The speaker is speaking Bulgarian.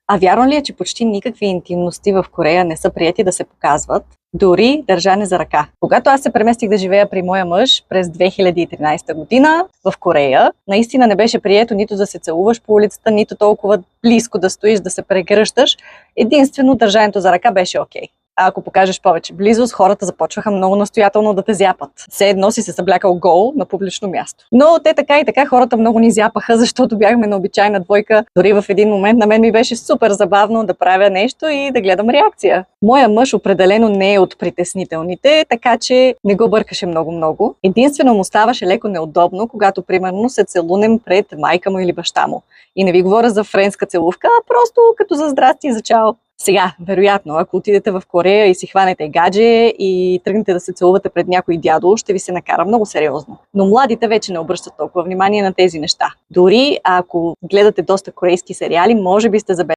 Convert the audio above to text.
А вярно ли е, че почти никакви интимности в Корея не са приети да се показват? Дори държане за ръка. Когато аз се преместих да живея при моя мъж през 2013 година в Корея, наистина не беше прието нито да се целуваш по улицата, нито толкова близко да стоиш, да се прегръщаш. Единствено държането за ръка беше окей. А ако покажеш повече близост, хората започваха много настоятелно да те зяпат. Все едно си се съблякал гол на публично място. Но те така и така хората много ни зяпаха, защото бяхме на обичайна двойка. Дори в един момент на мен ми беше супер забавно да правя нещо и да гледам реакция. Моя мъж определено не е от притеснителните, така че не го бъркаше много. Единствено му ставаше леко неудобно, когато примерно се целунем пред майка му или баща му. И не ви говоря за френска целувка, а просто като за здрасти и за чао. Сега, вероятно, ако отидете в Корея и си хванете гадже и тръгнете да се целувате пред някой дядо, ще ви се накара много сериозно. Но младите вече не обръщат толкова внимание на тези неща. Дори ако гледате доста корейски сериали, може би сте забелязали